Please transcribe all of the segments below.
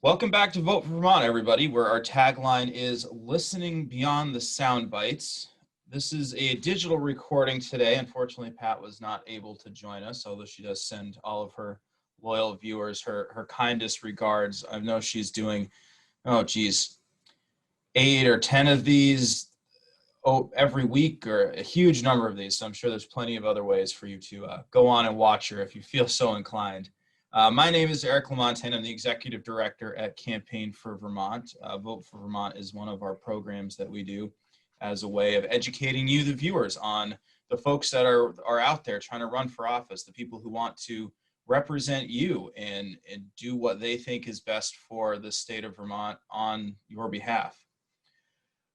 Welcome back to Vote for Vermont, everybody, where our tagline is listening beyond the sound bites. This is a digital recording today. Unfortunately, Pat was not able to join us, although she does send all of her loyal viewers her kindest regards. I know she's doing, 8 or 10 of these every week, or a huge number of these. So I'm sure there's plenty of other ways for you to go on and watch her if you feel so inclined. My name is Eric Lamontaigne. I'm the Executive Director at Campaign for Vermont. Vote for Vermont is one of our programs that we do as a way of educating you, the viewers, on the folks that are out there trying to run for office, the people who want to represent you and do what they think is best for the state of Vermont on your behalf.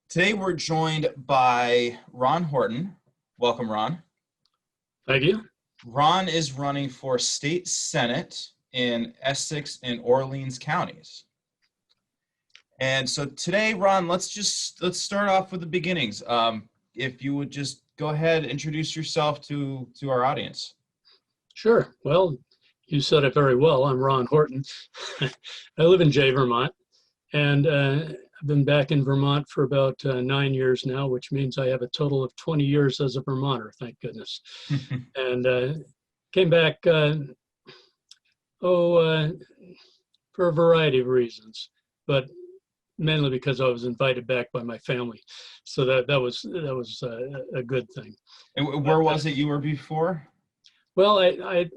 Today we're joined by Ron Horton. Welcome, Ron. Thank you. Ron is running for state senate in Essex and Orleans counties. And so today, Ron, let's start off with the beginnings. If you would just go ahead, introduce yourself to our audience. Sure. Well, you said it very well. I'm Ron Horton. I live in Jay, Vermont, and I've been back in Vermont for about 9 years now, which means I have a total of 20 years as a Vermonter, thank goodness. And came back, for a variety of reasons, but mainly because I was invited back by my family. So that was a good thing. And where was it you were before? Well, I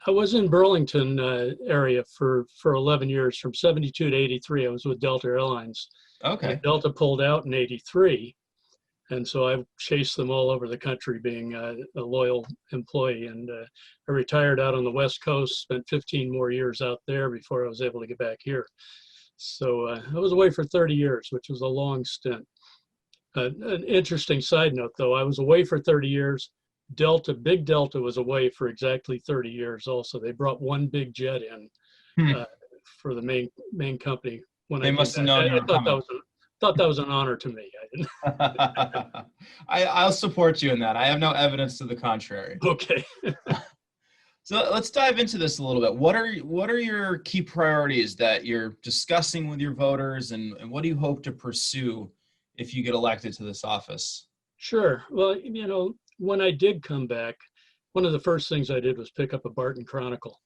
was in Burlington area for 11 years, from 72 to 83. I was with Delta Airlines. Okay. And Delta pulled out in 83. And so I chased them all over the country being a loyal employee. And I retired out on the West Coast, spent 15 more years out there before I was able to get back here. So I was away for 30 years, which was a long stint. An interesting side note, though, I was away for 30 years. Big Delta was away for exactly 30 years also. They brought one big jet in for the main company. When they must have known you were coming. Thought that was an honor to me. I'll support you in that. I have no evidence to the contrary. Okay. So let's dive into this a little bit. What are your key priorities that you're discussing with your voters, and what do you hope to pursue if you get elected to this office? Sure. Well, when I did come back, one of the first things I did was pick up a Barton Chronicle.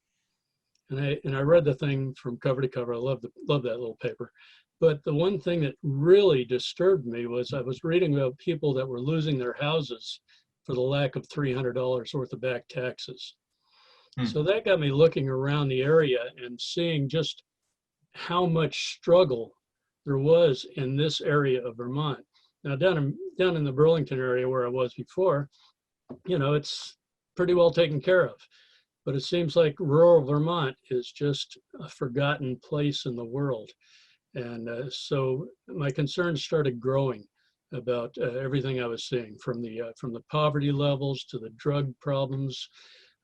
And I read the thing from cover to cover. I love that little paper. But the one thing that really disturbed me was I was reading about people that were losing their houses for the lack of $300 worth of back taxes. So that got me looking around the area and seeing just how much struggle there was in this area of Vermont. Now down in the Burlington area where I was before, it's pretty well taken care of. But it seems like rural Vermont is just a forgotten place in the world. And so my concerns started growing about everything I was seeing, from the poverty levels to the drug problems,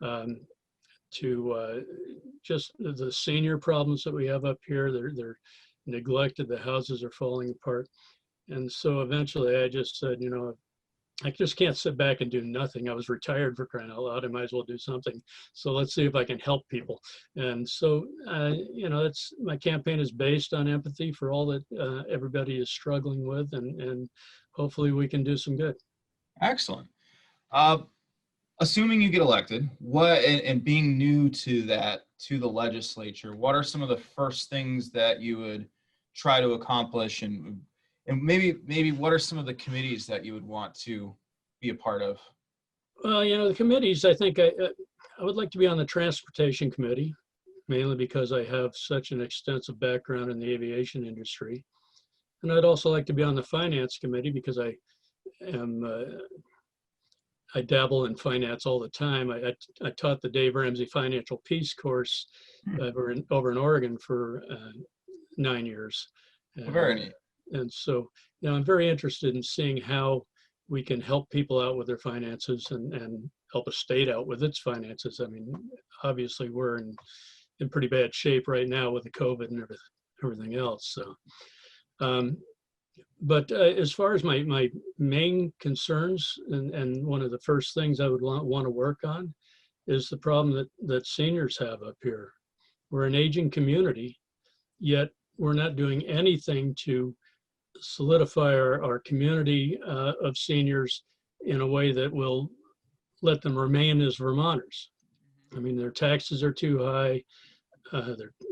to just the senior problems that we have up here. They're neglected, the houses are falling apart. And so eventually I just said, I just can't sit back and do nothing. I was retired, for crying out loud. I might as well do something. So let's see if I can help people. And so, my campaign is based on empathy for all that everybody is struggling with, and hopefully we can do some good. Excellent. Assuming you get elected, and being new to the legislature, what are some of the first things that you would try to accomplish, and maybe what are some of the committees that you would want to be a part of? Well, the committees, I think I would like to be on the Transportation Committee, mainly because I have such an extensive background in the aviation industry. And I'd also like to be on the Finance Committee because I dabble in finance all the time. I taught the Dave Ramsey Financial Peace course over in Oregon for 9 years. Very neat. And so, I'm very interested in seeing how we can help people out with their finances and help a state out with its finances. I mean, obviously we're in pretty bad shape right now with the COVID and everything else. So, but as far as my main concerns, and one of the first things I would want to work on is the problem that seniors have up here. We're an aging community, yet we're not doing anything to solidify our community of seniors in a way that will let them remain as Vermonters. I mean, their taxes are too high.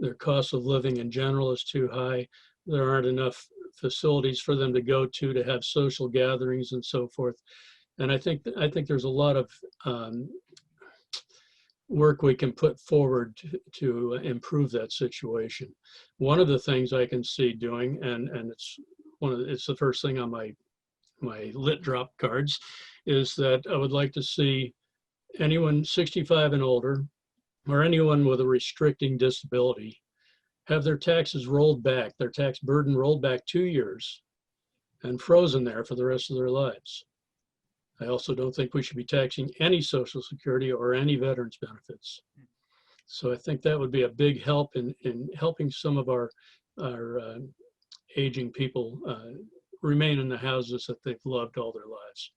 Their cost of living in general is too high. There aren't enough facilities for them to go to have social gatherings and so forth. And I think there's a lot of work we can put forward to improve that situation. One of the things I can see doing, and it's the first thing on my lit drop cards, is that I would like to see anyone 65 and older, or anyone with a restricting disability, have their taxes rolled back, their tax burden rolled back 2 years and frozen there for the rest of their lives. I also don't think we should be taxing any Social Security or any veterans benefits. So I think that would be a big help in helping some of our aging people remain in the houses that they've loved all their lives.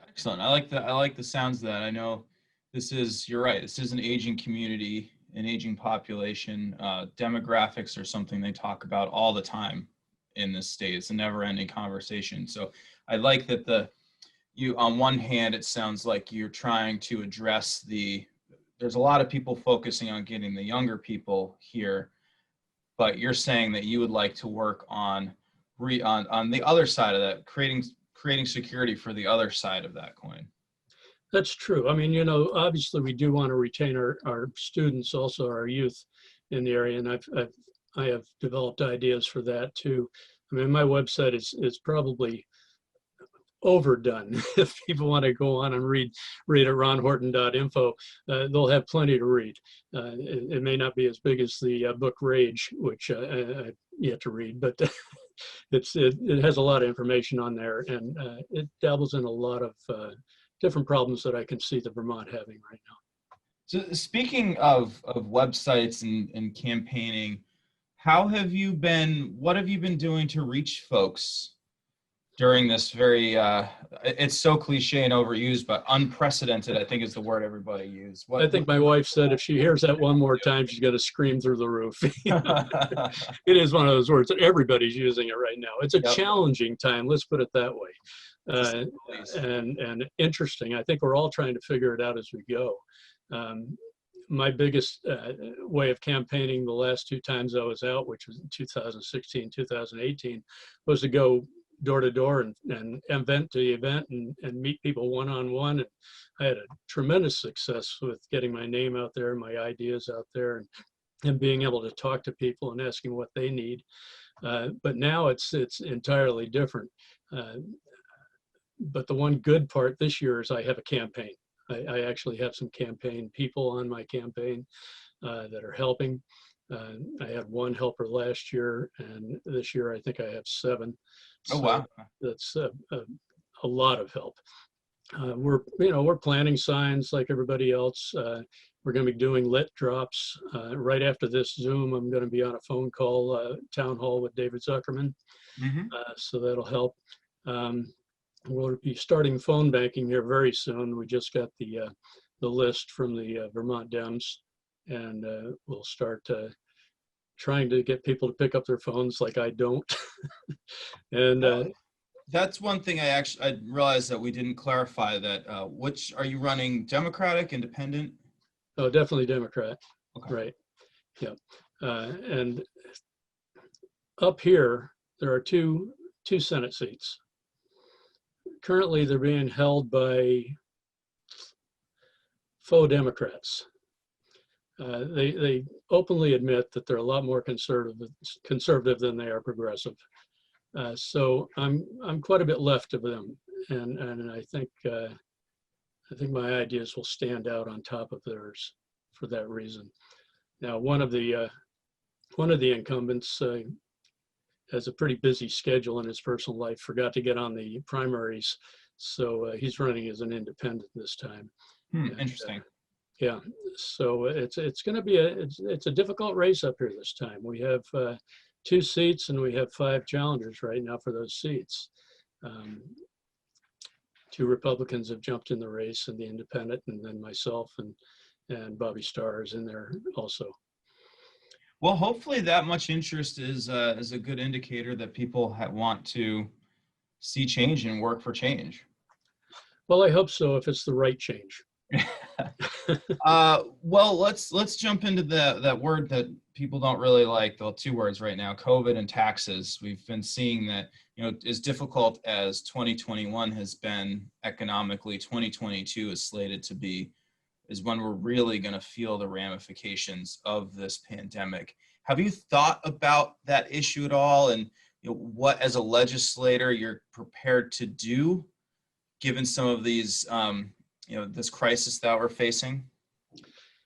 Excellent. I like the sounds of that. I know you're right. This is an aging community, an aging population. Demographics are something they talk about all the time in this state. It's a never-ending conversation. So I like that on one hand, it sounds like you're trying to address there's a lot of people focusing on getting the younger people here, but you're saying that you would like to work on the other side of that, creating security for the other side of that coin. That's true. I mean, obviously we do want to retain our students, also our youth in the area, and I have developed ideas for that too. I mean, my website is probably overdone. If people want to go on and read at ronhorton.info, they'll have plenty to read. It may not be as big as the book Rage, which I've yet to read, but it has a lot of information on there, and it dabbles in a lot of different problems that I can see the Vermont having right now. So speaking of websites and campaigning, what have you been doing to reach folks during this very, it's so cliche and overused, but unprecedented, I think is the word everybody used. I think my wife said if she hears that one more time, she's going to scream through the roof. It is one of those words that everybody's using it right now. It's a challenging time, let's put it that way. And interesting. I think we're all trying to figure it out as we go. My biggest way of campaigning the last 2 times I was out, which was in 2016, 2018, was to go door to door and event to event and meet people one-on-one. And I had a tremendous success with getting my name out there, my ideas out there, and being able to talk to people and asking what they need. But now it's entirely different. But the one good part this year is I have a campaign. I actually have some campaign people on my campaign that are helping. I had 1 helper last year, and this year I think I have 7. So oh wow, that's a lot of help. We're planting signs like everybody else. We're going to be doing lit drops. Right after this Zoom, I'm going to be on a phone call, town hall with David Zuckerman. So that'll help. We'll be starting phone banking here very soon. We just got the list from the Vermont Dems, and we'll start trying to get people to pick up their phones like I don't. And that's one thing I realized that we didn't clarify that. Which are you running, Democratic, Independent? Oh, definitely Democrat. Okay. Right. Yeah. And up here, there are two Senate seats. Currently, they're being held by faux Democrats. They openly admit that they're a lot more conservative than they are progressive. So I'm quite a bit left of them, and I think my ideas will stand out on top of theirs for that reason. Now, one of the incumbents has a pretty busy schedule in his personal life, forgot to get on the primaries, so he's running as an independent this time. Interesting. Yeah, so it's going to be it's a difficult race up here this time. We have 2 seats and we have 5 challengers right now for those seats. 2 Republicans have jumped in the race, and the independent, and then myself and Bobby Starr is in there also. Well, hopefully that much interest is a good indicator that people want to see change and work for change. Well, I hope so if it's the right change. Well, let's jump into that word that people don't really like, the two words right now, COVID and taxes. We've been seeing that, as difficult as 2021 has been economically, 2022 is slated to be, is when we're really going to feel the ramifications of this pandemic. Have you thought about that issue at all, and what, as a legislator, you're prepared to do given some of these, this crisis that we're facing?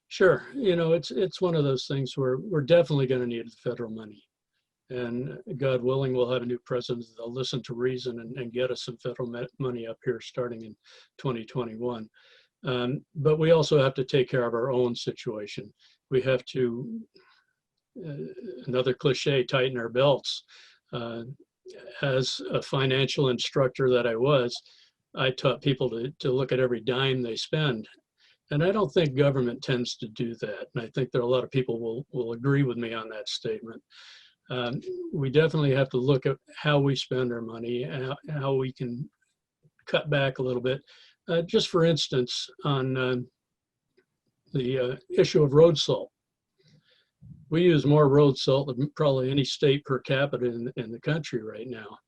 Sure. It's one of those things where we're definitely going to need the federal money. And God willing, we'll have a new president that'll listen to reason and get us some federal money up here starting in 2021. But we also have to take care of our own situation. We have to, another cliche, tighten our belts. As a financial instructor that I was, I taught people to look at every dime they spend. And I don't think government tends to do that. And I think there are a lot of people will agree with me on that statement. We definitely have to look at how we spend our money, how we can cut back a little bit. Just for instance, on the issue of road salt. We use more road salt than probably any state per capita in the country right now.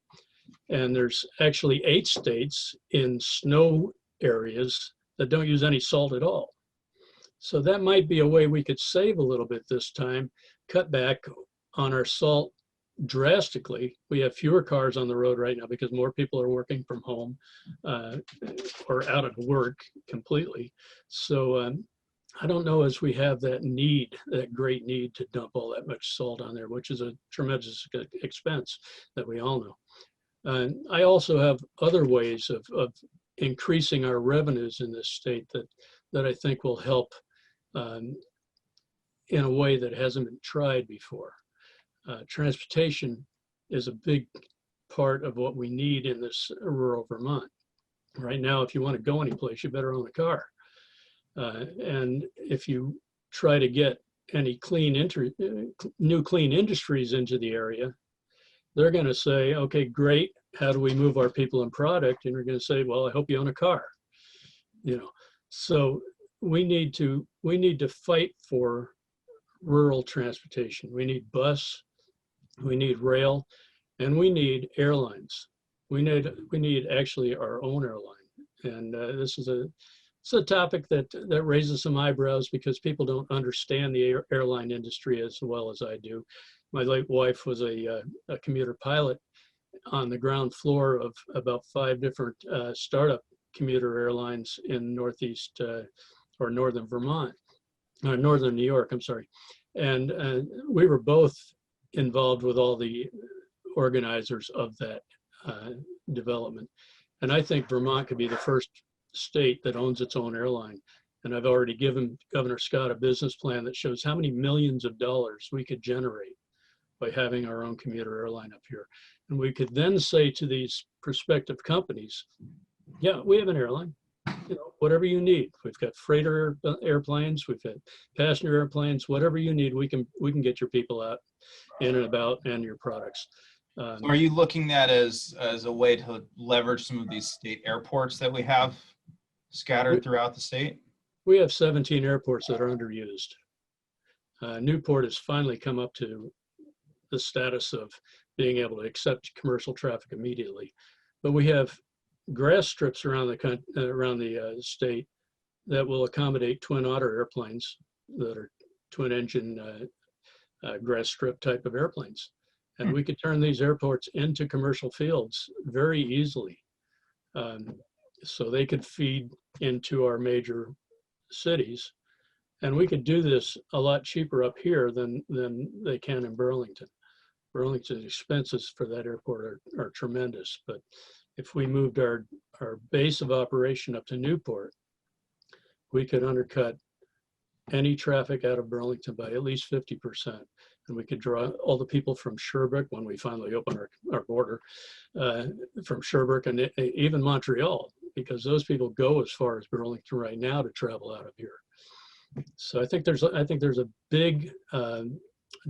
And there's actually 8 states in snow areas that don't use any salt at all. So that might be a way we could save a little bit this time, cut back on our salt drastically. We have fewer cars on the road right now because more people are working from home or out of work completely. So I don't know as we have that great need to dump all that much salt on there, which is a tremendous expense that we all know. I also have other ways of increasing our revenues in this state that I think will help in a way that hasn't been tried before. Transportation is a big part of what we need in this rural Vermont. Right now, if you want to go anyplace, you better own a car. And if you try to get any new clean industries into the area, they're going to say, okay, great. How do we move our people and product? And you're going to say, well, I hope you own a car. So we need to fight for rural transportation. We need bus, we need rail, and we need airlines. We need actually our own airline. And this is a topic that raises some eyebrows because people don't understand the airline industry as well as I do. My late wife was a commuter pilot on the ground floor of about 5 different startup commuter airlines in northeast or northern Vermont, or northern New York, I'm sorry. And we were both involved with all the organizers of that development. And I think Vermont could be the first state that owns its own airline. And I've already given Governor Scott a business plan that shows how many millions of dollars we could generate by having our own commuter airline up here. And we could then say to these prospective companies, yeah, we have an airline, whatever you need. We've got freighter airplanes, we've got passenger airplanes, whatever you need, we can get your people out in and about and your products. Are you looking at as a way to leverage some of these state airports that we have scattered throughout the state? We have 17 airports that are underused. Newport has finally come up to the status of being able to accept commercial traffic immediately. But we have grass strips around the state that will accommodate Twin Otter airplanes that are twin engine grass strip type of airplanes. And we could turn these airports into commercial fields very easily. So they could feed into our major cities. And we could do this a lot cheaper up here than they can in Burlington. Burlington's expenses for that airport are tremendous. But if we moved our base of operation up to Newport, we could undercut any traffic out of Burlington by at least 50%. And we could draw all the people from Sherbrooke when we finally open our border, from Sherbrooke and even Montreal, because those people go as far as Burlington right now to travel out of here. So I think there's a big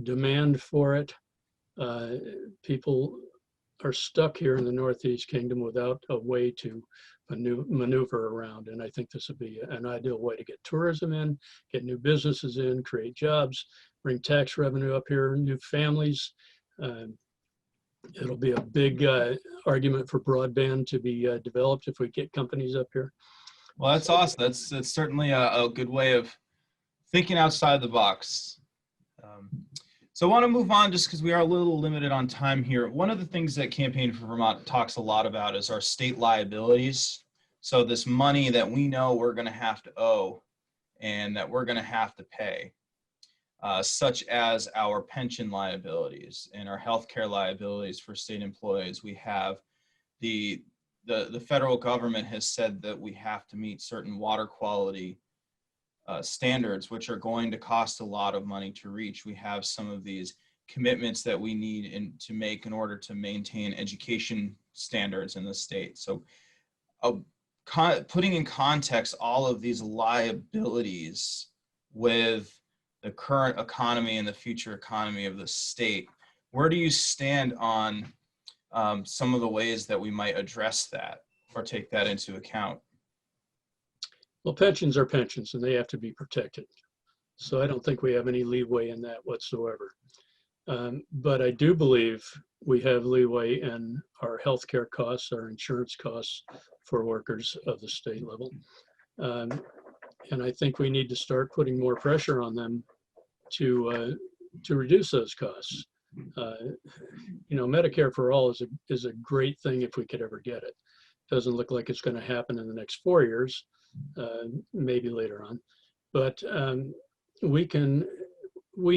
demand for it. People are stuck here in the Northeast Kingdom without a way to maneuver around. And I think this would be an ideal way to get tourism in, get new businesses in, create jobs, bring tax revenue up here, new families. It'll be a big argument for broadband to be developed if we get companies up here. Well, that's awesome. That's certainly a good way of thinking outside the box. So I want to move on just because we are a little limited on time here. One of the things that Campaign for Vermont talks a lot about is our state liabilities. So this money that we know we're going to have to owe and that we're going to have to pay, such as our pension liabilities and our healthcare liabilities for state employees. We have the federal government has said that we have to meet certain water quality standards, which are going to cost a lot of money to reach. We have some of these commitments that we need to make in order to maintain education standards in the state. So putting in context all of these liabilities with the current economy and the future economy of the state, where do you stand on some of the ways that we might address that or take that into account? Well, pensions are pensions and they have to be protected. So I don't think we have any leeway in that whatsoever. But I do believe we have leeway in our healthcare costs, our insurance costs for workers of the state level. And I think we need to start putting more pressure on them to reduce those costs. Medicare for all is a great thing if we could ever get it. Doesn't look like it's going to happen in the next 4 years. Maybe later on, but we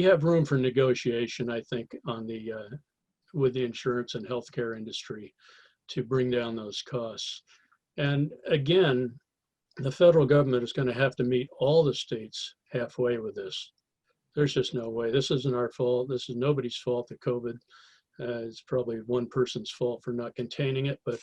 have room for negotiation, I think, on with the insurance and healthcare industry to bring down those costs. And again, the federal government is going to have to meet all the states halfway with this. There's just no way. This isn't our fault. This is nobody's fault, the COVID. It's probably one person's fault for not containing it, but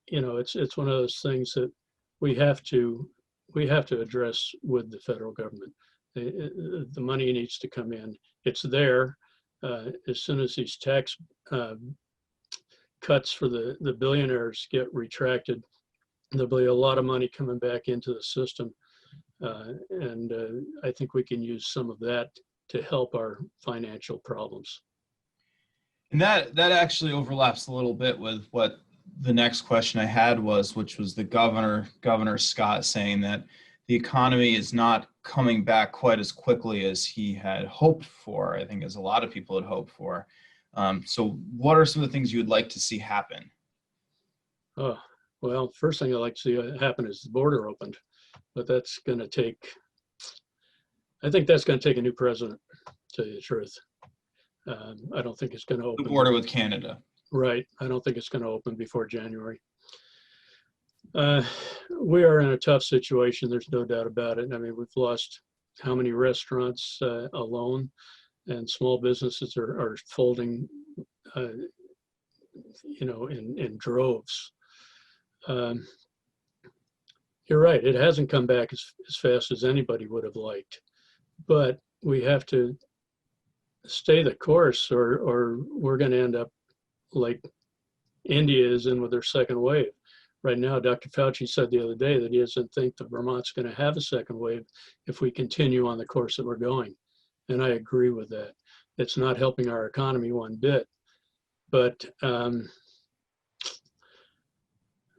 it's one of those things that we have to address with the federal government. The money needs to come in. It's there. As soon as these tax cuts for the billionaires get retracted, there'll be a lot of money coming back into the system. And I think we can use some of that to help our financial problems. And that actually overlaps a little bit with what the next question I had was, which was the Governor Scott saying that the economy is not coming back quite as quickly as he had hoped for, I think as a lot of people had hoped for. So what are some of the things you would like to see happen? Oh, well, first thing I'd like to see happen is the border opened, but that's going to take, I think that's going to take a new president, to tell you the truth. I don't think it's going to open. The border with Canada. Right. I don't think it's going to open before January. We are in a tough situation. There's no doubt about it. I mean, we've lost how many restaurants alone, and small businesses are folding, in droves. You're right. It hasn't come back as fast as anybody would have liked, but we have to stay the course or we're going to end up like India is in with their second wave. Right now, Dr. Fauci said the other day that he doesn't think that Vermont's going to have a second wave if we continue on the course that we're going. And I agree with that. It's not helping our economy one bit. But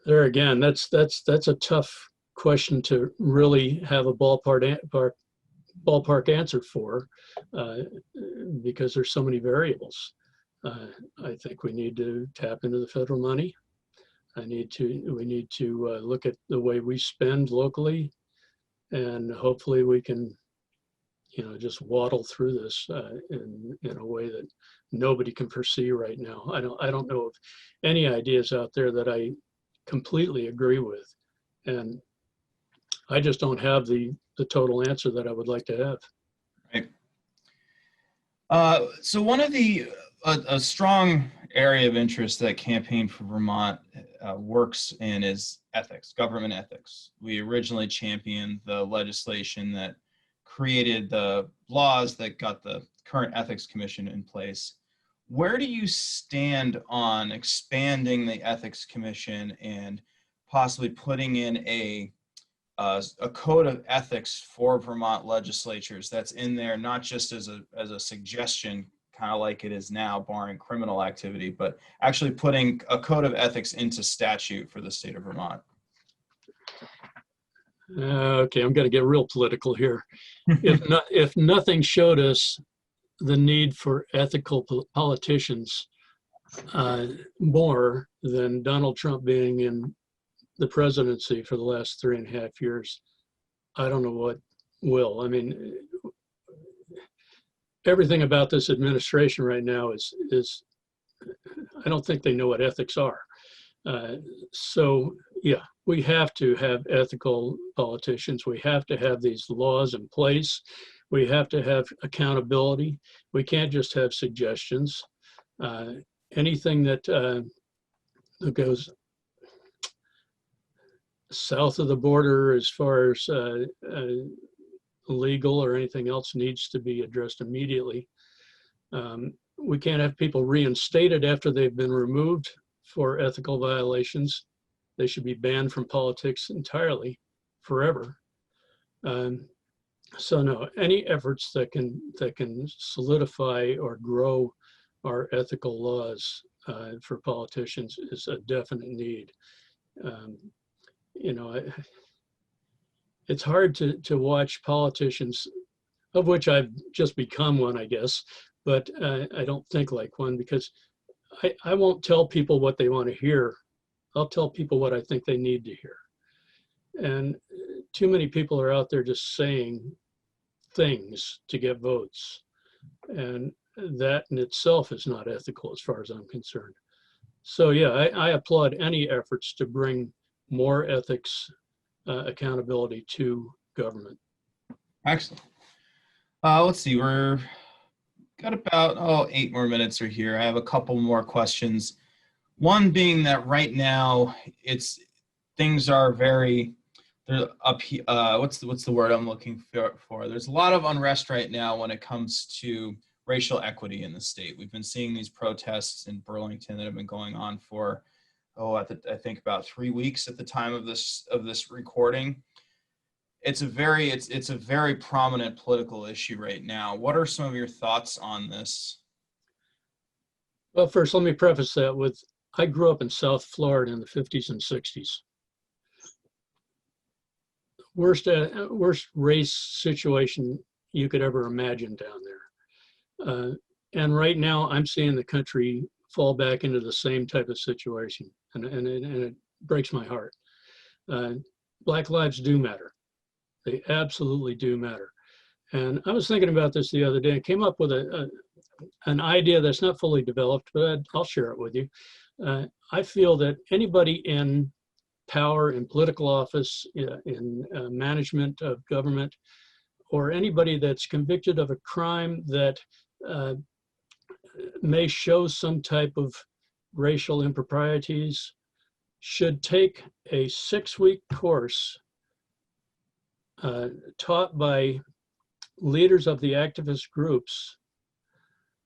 there again, that's a tough question to really have a ballpark answer for because there's so many variables. I think we need to tap into the federal money. We need to look at the way we spend locally, and hopefully we can, just waddle through this in a way that nobody can foresee right now. I don't know of any ideas out there that I completely agree with, and I just don't have the total answer that I would like to have. Right. So one of a strong area of interest that Campaign for Vermont works in is ethics, government ethics. We originally championed the legislation that created the laws that got the current ethics commission in place. Where do you stand on expanding the ethics commission and possibly putting in a code of ethics for Vermont legislatures that's in there, not just as a suggestion, kind of like it is now, barring criminal activity, but actually putting a code of ethics into statute for the state of Vermont? Okay, I'm going to get real political here. If nothing showed us the need for ethical politicians more than Donald Trump being in the presidency for the last 3.5 years, I don't know what will. I mean, everything about this administration right now is I don't think they know what ethics are. So yeah, we have to have ethical politicians. We have to have these laws in place. We have to have accountability. We can't just have suggestions. Anything that goes south of the border as far as legal or anything else needs to be addressed immediately. We can't have people reinstated after they've been removed for ethical violations. They should be banned from politics entirely, forever. So no, any efforts that can solidify or grow our ethical laws for politicians is a definite need. You know, it's hard to watch politicians, of which I've just become one, I guess, but I don't think like one, because I won't tell people what they want to hear. I'll tell people what I think they need to hear. And too many people are out there just saying things to get votes. And that in itself is not ethical as far as I'm concerned. So yeah, I applaud any efforts to bring more ethics accountability to government. Excellent. Let's see, we're got about 8 more minutes are here. I have a couple more questions. One being that right now things are very, they're up here. What's the word I'm looking for? There's a lot of unrest right now when it comes to racial equity in the state. We've been seeing these protests in Burlington that have been going on for I think about 3 weeks at the time of this recording. It's a very prominent political issue right now. What are some of your thoughts on this? Well, first, let me preface that with, I grew up in South Florida in the 50s and 60s. Worst race situation you could ever imagine down there. And right now I'm seeing the country fall back into the same type of situation, and it breaks my heart. Black lives do matter. They absolutely do matter. And I was thinking about this the other day and came up with an idea that's not fully developed, but I'll share it with you. I feel that anybody in power, in political office, in management of government, or anybody that's convicted of a crime that may show some type of racial improprieties should take a 6-week course taught by leaders of the activist groups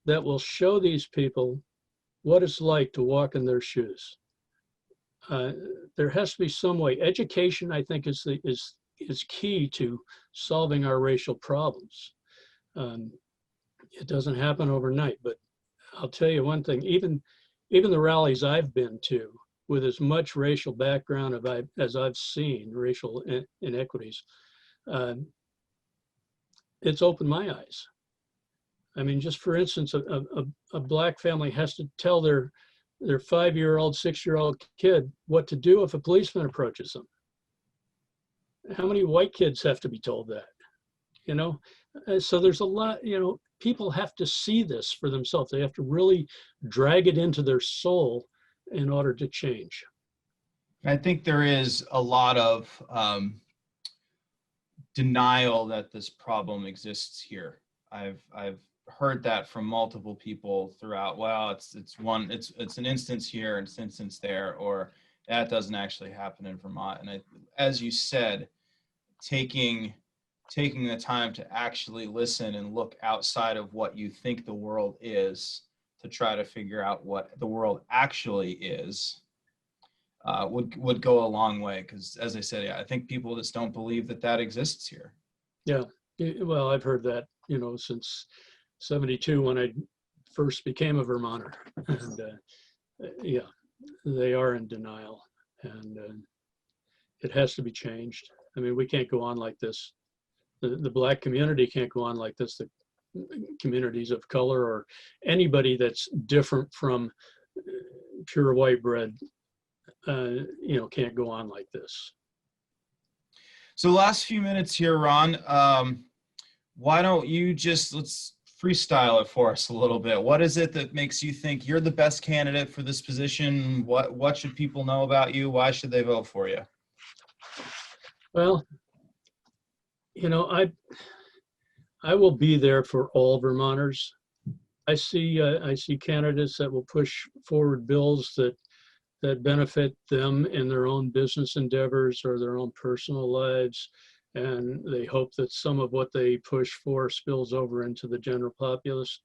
that will show these people what it's like to walk in their shoes. There has to be some way. Education, I think, is key to solving our racial problems. It doesn't happen overnight, but I'll tell you one thing, even the rallies I've been to, with as much racial background as I've seen, racial inequities, it's opened my eyes. I mean, just for instance, a Black family has to tell their 5-year-old, 6-year-old kid what to do if a policeman approaches them. How many white kids have to be told that? You know, so there's a lot, you know, people have to see this for themselves. They have to really drag it into their soul in order to change. I think there is a lot of denial that this problem exists here. I've heard that from multiple people throughout. Well, it's an instance here, it's an instance there, or that doesn't actually happen in Vermont. And as you said, taking taking the time to actually listen and look outside of what you think the world is to try to figure out what the world actually is would go a long way. Because as I said, yeah, I think people just don't believe that that exists here. Yeah. Well, I've heard that, since 72 when I first became a Vermonter. And yeah, they are in denial, and it has to be changed. I mean, we can't go on like this. The Black community can't go on like this. The communities of color or anybody that's different from pure white bread, can't go on like this. So last few minutes here, Ron, why don't you let's freestyle it for us a little bit. What is it that makes you think you're the best candidate for this position? What should people know about you? Why should they vote for you? Well, I will be there for all Vermonters. I see candidates that will push forward bills that benefit them in their own business endeavors or their own personal lives, and they hope that some of what they push for spills over into the general populace.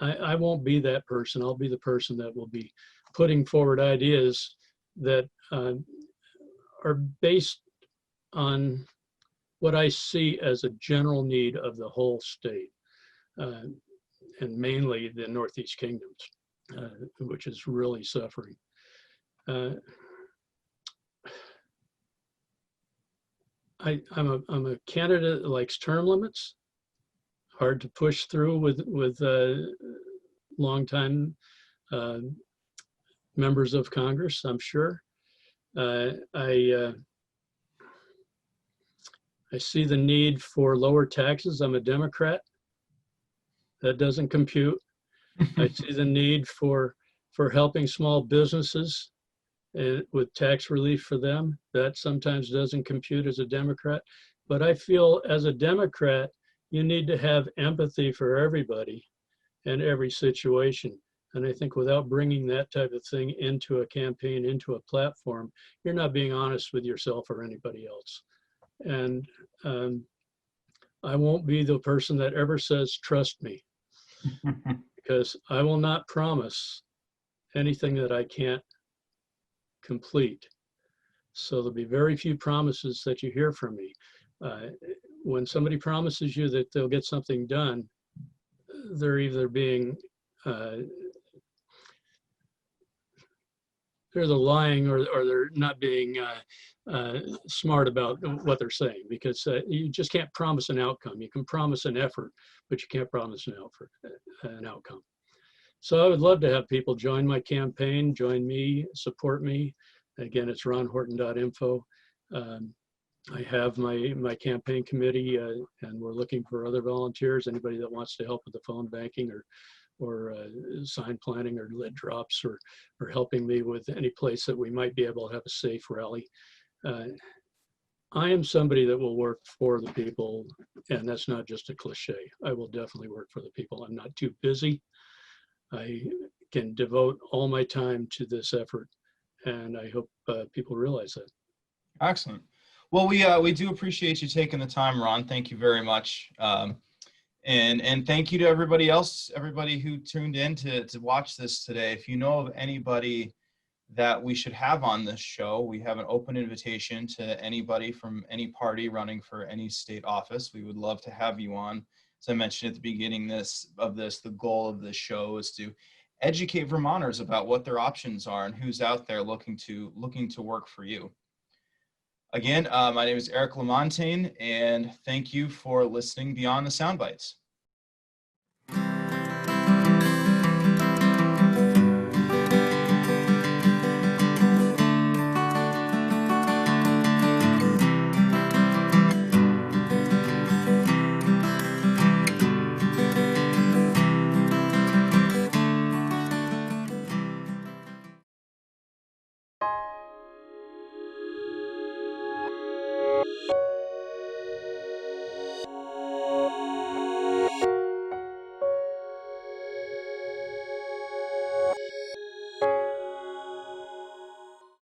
I won't be that person. I'll be the person that will be putting forward ideas that are based on what I see as a general need of the whole state, and mainly the Northeast Kingdoms, which is really suffering. I'm a candidate that likes term limits, hard to push through with longtime members of Congress, I'm sure. I see the need for lower taxes. I'm a Democrat. That doesn't compute. I see the need for helping small businesses with tax relief for them. That sometimes doesn't compute as a Democrat. But I feel as a Democrat, you need to have empathy for everybody and every situation. And I think without bringing that type of thing into a campaign, into a platform, you're not being honest with yourself or anybody else. And I won't be the person that ever says, trust me, because I will not promise anything that I can't complete. So there'll be very few promises that you hear from me. When somebody promises you that they'll get something done, they're either being they're either lying or they're not being smart about what they're saying, because you just can't promise an outcome. You can promise an effort, but you can't promise an outcome. So I would love to have people join my campaign, join me, support me. Again, it's ronhorton.info. I have my campaign committee, and we're looking for other volunteers, anybody that wants to help with the phone banking or sign planting or lead drops or helping me with any place that we might be able to have a safe rally. I am somebody that will work for the people, and that's not just a cliche. I will definitely work for the people. I'm not too busy. I can devote all my time to this effort, and I hope people realize that. Excellent. Well, we do appreciate you taking the time, Ron. Thank you very much. And thank you to everybody else, everybody who tuned in to watch this today. If you know of anybody that we should have on this show, we have an open invitation to anybody from any party running for any state office. We would love to have you on. As I mentioned at the beginning of this, the goal of this show is to educate Vermonters about what their options are and who's out there looking to work for you. Again, my name is Eric Lamontaigne, and thank you for listening Beyond the Soundbites.